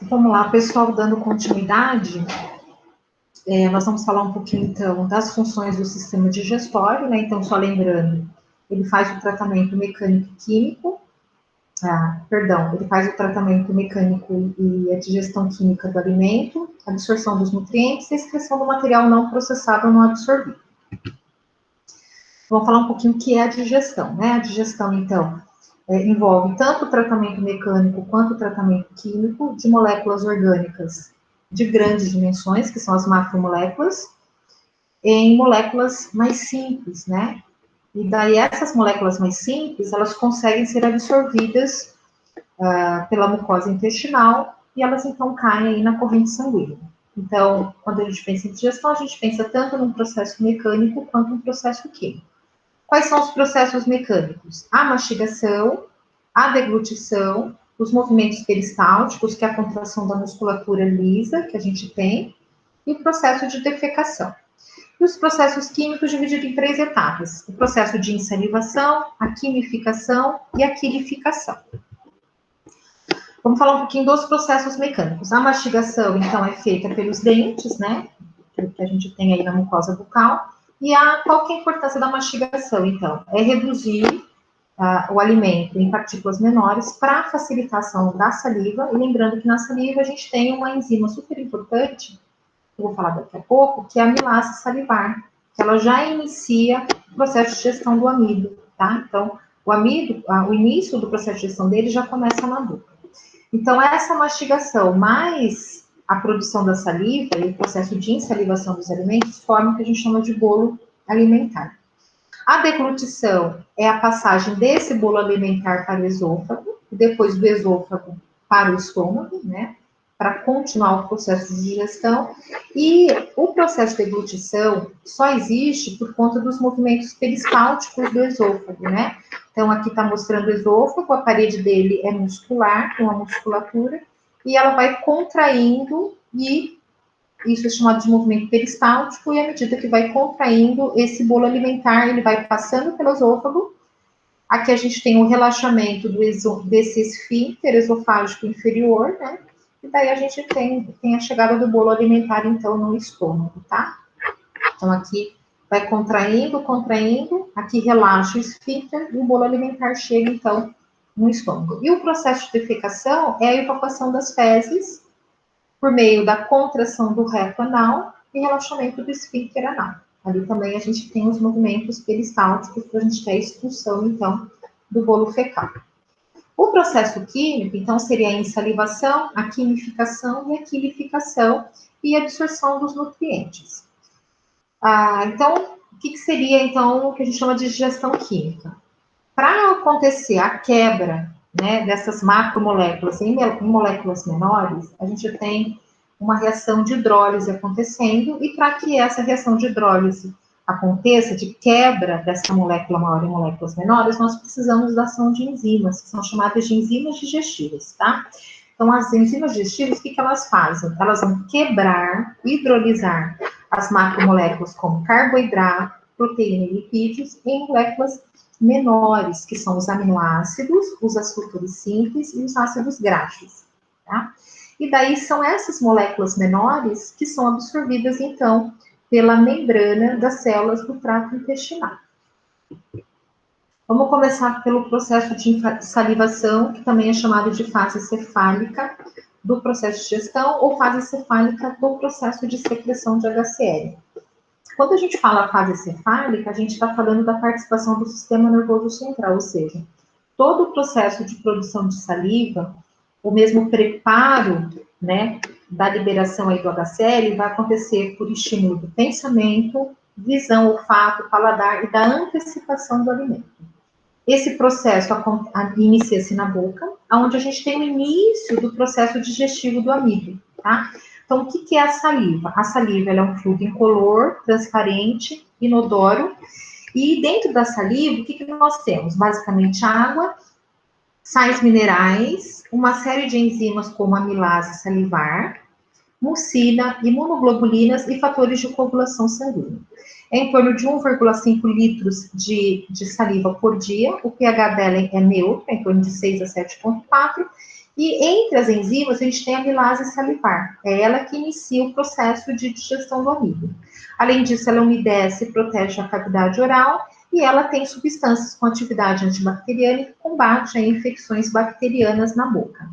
Vamos lá, pessoal, dando continuidade, nós vamos falar um pouquinho, então, das funções do sistema digestório, né? Então, só lembrando, ele faz o tratamento mecânico e químico, ele faz o tratamento mecânico e a digestão química do alimento, a absorção dos nutrientes e a excreção do material não processado ou não absorvido. Vamos falar um pouquinho o que é a digestão, né? A digestão, então, envolve tanto o tratamento mecânico quanto o tratamento químico de moléculas orgânicas de grandes dimensões, que são as macromoléculas, em moléculas mais simples, né? E daí essas moléculas mais simples, elas conseguem ser absorvidas pela mucosa intestinal e elas então caem aí na corrente sanguínea. Então, quando a gente pensa em digestão, a gente pensa tanto num processo mecânico quanto num processo químico. Quais são os processos mecânicos? A mastigação, a deglutição, os movimentos peristálticos, que é a contração da musculatura lisa que a gente tem, e o processo de defecação. E os processos químicos divididos em 3 etapas: o processo de insalivação, a quimificação e a quilificação. Vamos falar um pouquinho dos processos mecânicos. A mastigação, então, é feita pelos dentes, né? Que a gente tem aí na mucosa bucal. E qual que é a importância da mastigação, então? É reduzir o alimento em partículas menores para facilitação da saliva. E lembrando que na saliva a gente tem uma enzima super importante, que eu vou falar daqui a pouco, que é a amilase salivar, que ela já inicia o processo de digestão do amido, tá? Então, o amido, o início do processo de digestão dele já começa na boca. Então, essa mastigação mais a produção da saliva e o processo de insalivação dos alimentos formam o que a gente chama de bolo alimentar. A deglutição é a passagem desse bolo alimentar para o esôfago, e depois do esôfago para o estômago, né? Para continuar o processo de digestão. E o processo de deglutição só existe por conta dos movimentos peristálticos do esôfago, né? Então, aqui está mostrando o esôfago, a parede dele é muscular, com a musculatura, e ela vai contraindo, e isso é chamado de movimento peristáltico, e à medida que vai contraindo, esse bolo alimentar, ele vai passando pelo esôfago. Aqui a gente tem o relaxamento desse esfíncter esofágico inferior, né? E daí a gente tem a chegada do bolo alimentar, então, no estômago, tá? Então, aqui vai contraindo, aqui relaxa o esfíncter e o bolo alimentar chega, então, no estômago. E o processo de defecação é a evacuação das fezes por meio da contração do reto anal e relaxamento do esfíncter anal. Ali também a gente tem os movimentos peristálticos para a gente ter a expulsão, então, do bolo fecal. O processo químico, então, seria a insalivação, a quimificação e a quilificação e a absorção dos nutrientes. Então, o que seria, então, o que a gente chama de digestão química? Para acontecer a quebra, né, dessas macromoléculas em moléculas menores, a gente tem uma reação de hidrólise acontecendo, e para que essa reação de hidrólise aconteça, de quebra dessa molécula maior em moléculas menores, nós precisamos da ação de enzimas, que são chamadas de enzimas digestivas, tá? Então, as enzimas digestivas, o que elas fazem? Elas vão quebrar, hidrolisar as macromoléculas como carboidrato, proteína e lipídios em moléculas menores, que são os aminoácidos, os açúcares simples e os ácidos graxos, tá? E daí são essas moléculas menores que são absorvidas, então, pela membrana das células do trato intestinal. Vamos começar pelo processo de salivação, que também é chamado de fase cefálica do processo de digestão, ou fase cefálica do processo de secreção de HCl. Quando a gente fala fase cefálica, a gente está falando da participação do sistema nervoso central, ou seja, todo o processo de produção de saliva, o mesmo preparo, né, da liberação aí do HCl, vai acontecer por estímulo do pensamento, visão, olfato, paladar e da antecipação do alimento. Esse processo inicia-se na boca, onde a gente tem o início do processo digestivo do amido, tá? Então, o que é a saliva? A saliva ela é um fluido incolor, transparente, inodoro, e dentro da saliva, o que nós temos? Basicamente água, sais minerais, uma série de enzimas como amilase salivar, mucina, imunoglobulinas e fatores de coagulação sanguínea. É em torno de 1,5 litros de saliva por dia, o pH dela é neutro, é em torno de 6 a 7,4, E entre as enzimas, a gente tem a amilase salivar. É ela que inicia o processo de digestão do amido. Além disso, ela umedece e protege a cavidade oral e ela tem substâncias com atividade antibacteriana e combate a infecções bacterianas na boca.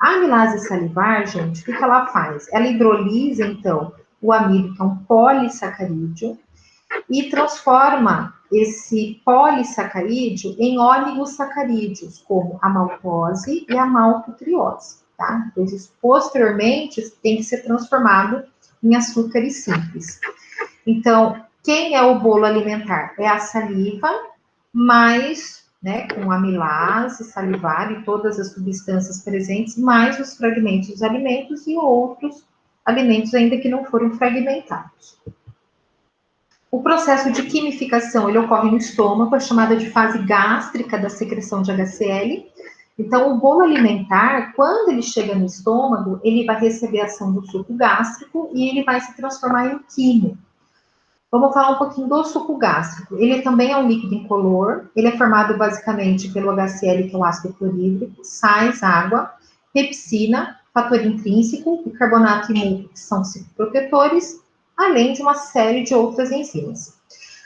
A amilase salivar, gente, o que ela faz? Ela hidrolisa, então, o amido, que é um polissacarídeo, e transforma esse polissacarídeo em oligosacarídeos, como a maltose e a maltotriose, tá? Pois isso, posteriormente, tem que ser transformado em açúcares simples. Então, quem é o bolo alimentar? É a saliva, mais, né, com amilase salivar e todas as substâncias presentes, mais os fragmentos dos alimentos e outros alimentos ainda que não foram fragmentados. O processo de quimificação, ele ocorre no estômago, é chamada de fase gástrica da secreção de HCl. Então, o bolo alimentar, quando ele chega no estômago, ele vai receber a ação do suco gástrico e ele vai se transformar em quimo. Vamos falar um pouquinho do suco gástrico. Ele também é um líquido incolor, ele é formado basicamente pelo HCl, que é o ácido clorídrico, sais, água, pepsina, fator intrínseco e carbonato e muco, que são citoprotetores, além de uma série de outras enzimas.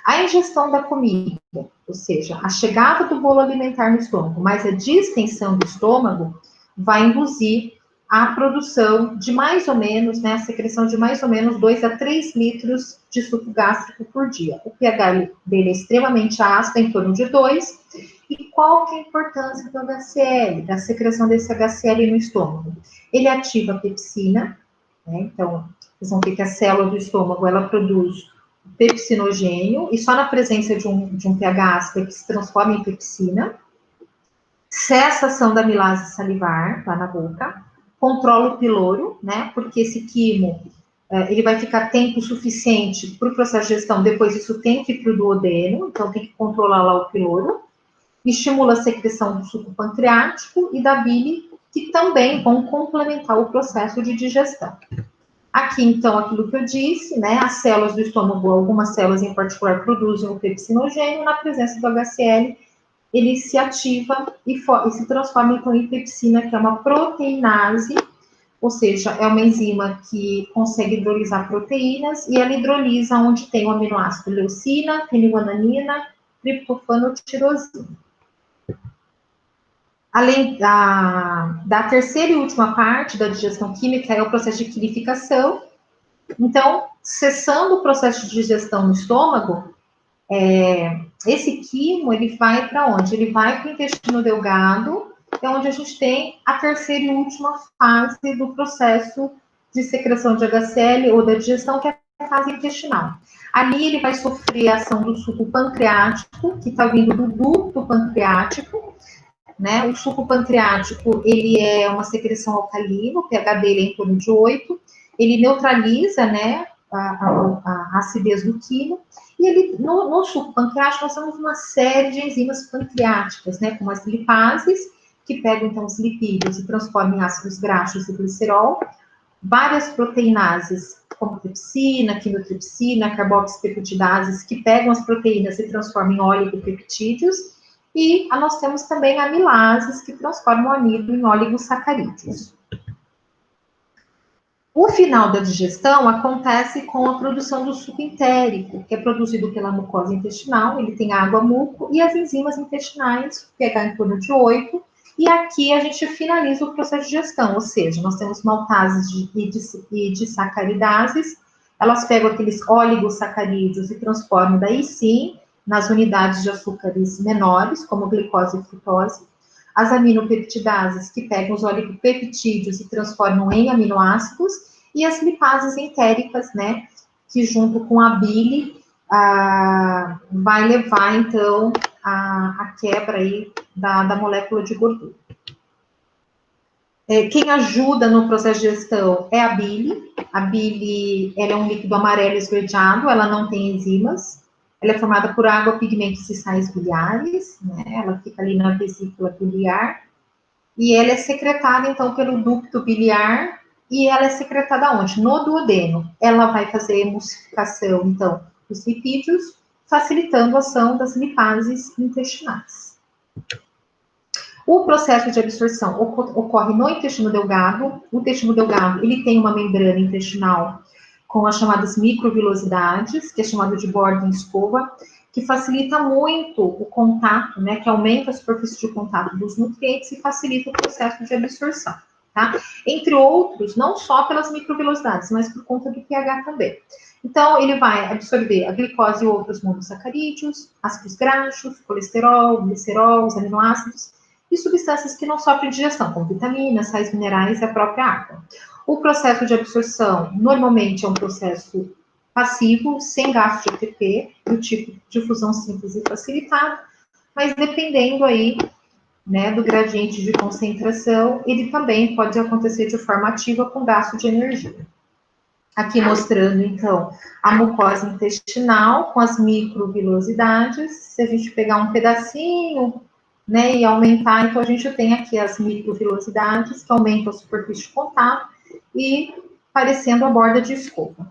A ingestão da comida, ou seja, a chegada do bolo alimentar no estômago, mais a distensão do estômago, vai induzir a produção de mais ou menos, né, a secreção de mais ou menos 2 a 3 litros de suco gástrico por dia. O pH dele é extremamente ácido, em torno de 2. E qual que é a importância do HCl, da secreção desse HCl no estômago? Ele ativa a pepsina, né, então, vocês vão ver que a célula do estômago, ela produz pepsinogênio, e só na presença de um pH ácido é que se transforma em pepsina. Cessa a ação da amilase salivar, lá na boca. Controla o piloro, né, porque esse quimo, ele vai ficar tempo suficiente para o processo de digestão, depois isso tem que ir para o duodeno, então tem que controlar lá o piloro. Estimula a secreção do suco pancreático e da bile, que também vão complementar o processo de digestão. Aqui, então, aquilo que eu disse, né, as células do estômago, algumas células em particular, produzem o pepsinogênio, na presença do HCl, ele se ativa e se transforma, então, em pepsina, que é uma proteinase, ou seja, é uma enzima que consegue hidrolisar proteínas, e ela hidrolisa onde tem o aminoácido leucina, fenilalanina, triptofano, tirosina. Além da terceira e última parte da digestão química é o processo de quilificação. Então, cessando o processo de digestão no estômago, esse quimo, ele vai para onde? Ele vai para o intestino delgado, é onde a gente tem a terceira e última fase do processo de secreção de HCl ou da digestão, que é a fase intestinal. Ali ele vai sofrer a ação do suco pancreático, que está vindo do ducto pancreático, né? O suco pancreático, ele é uma secreção alcalina, o pH dele é em torno de 8, ele neutraliza, né, a acidez do quimo, e ele, no suco pancreático, nós temos uma série de enzimas pancreáticas, né, como as lipases, que pegam, então, os lipídios e transformam em ácidos graxos e glicerol, várias proteinases, como tripsina, quinotripsina, carboxipeptidases, que pegam as proteínas e transformam em oligopeptídeos, e nós temos também amilases, que transformam o amido em oligosacarídeos. O final da digestão acontece com a produção do suco entérico, que é produzido pela mucosa intestinal, ele tem água, muco, e as enzimas intestinais, pH em torno de 8, e aqui a gente finaliza o processo de digestão, ou seja, nós temos maltases e disacaridases, elas pegam aqueles oligosacarídeos e transformam daí sim nas unidades de açúcares menores, como glicose e frutose. As aminopeptidases, que pegam os oligopeptídeos e transformam em aminoácidos, e as lipases entéricas, né, que junto com a bile, vai levar, então, a quebra aí da molécula de gordura. Quem ajuda no processo de digestão é a bile. A bile, ela é um líquido amarelo esverdeado, ela não tem enzimas. Ela é formada por água, pigmentos e sais biliares, né? Ela fica ali na vesícula biliar. E ela é secretada, então, pelo ducto biliar. E ela é secretada onde? No duodeno. Ela vai fazer emulsificação, então, dos lipídios, facilitando a ação das lipases intestinais. O processo de absorção ocorre no intestino delgado. O intestino delgado, ele tem uma membrana intestinal com as chamadas microvilosidades, que é chamado de borda em escova, que facilita muito o contato, né, que aumenta a superfície de contato dos nutrientes e facilita o processo de absorção, tá? Entre outros, não só pelas microvilosidades, mas por conta do pH também. Então, ele vai absorver a glicose e outros monossacarídeos, ácidos graxos, colesterol, glicerol, os aminoácidos, e substâncias que não sofrem digestão, como vitaminas, sais minerais e a própria água. O processo de absorção, normalmente, é um processo passivo, sem gasto de ATP, do tipo de fusão simples e facilitado, mas dependendo aí, né, do gradiente de concentração, ele também pode acontecer de forma ativa com gasto de energia. Aqui mostrando, então, a mucosa intestinal com as microvilosidades. Se a gente pegar um pedacinho, né, e aumentar, então a gente tem aqui as microvilosidades, que aumentam a superfície de contato e parecendo a borda de escova.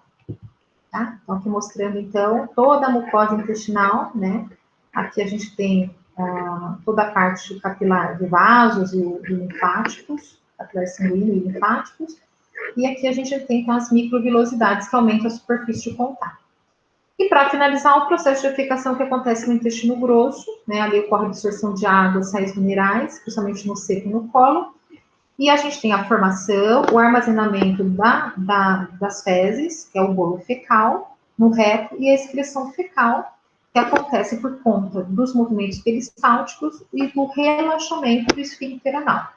Tá? Então, aqui mostrando, então, toda a mucosa intestinal, né? Aqui a gente tem toda a parte capilar de vasos e linfáticos, capilar sanguíneo e linfáticos, e aqui a gente tem então, as microvilosidades que aumentam a superfície de contato. E para finalizar, o processo de defecação que acontece no intestino grosso, né? Ali ocorre a absorção de água, sais minerais, principalmente no seco e no colo. E a gente tem a formação, o armazenamento das fezes, que é o bolo fecal, no reto, e a excreção fecal, que acontece por conta dos movimentos peristálticos e do relaxamento do esfíncter anal.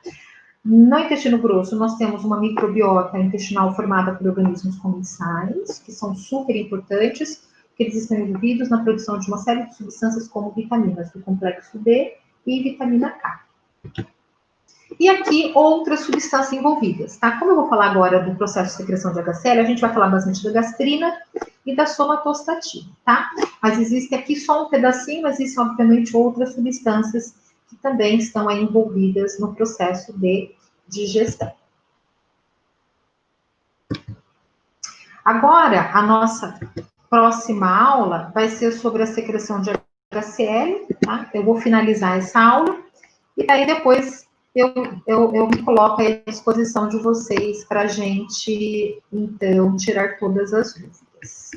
No intestino grosso, nós temos uma microbiota intestinal formada por organismos comensais, que são super importantes, que eles estão envolvidos na produção de uma série de substâncias como vitaminas do complexo B e vitamina K. E aqui, outras substâncias envolvidas, tá? Como eu vou falar agora do processo de secreção de HCl, a gente vai falar bastante da gastrina e da somatostatina, tá? Mas existe aqui só um pedacinho, mas existem, obviamente, outras substâncias que também estão aí envolvidas no processo de digestão. Agora, a nossa próxima aula vai ser sobre a secreção de HCl, tá? Eu vou finalizar essa aula e daí depois eu me coloco à disposição de vocês para a gente, então, tirar todas as dúvidas.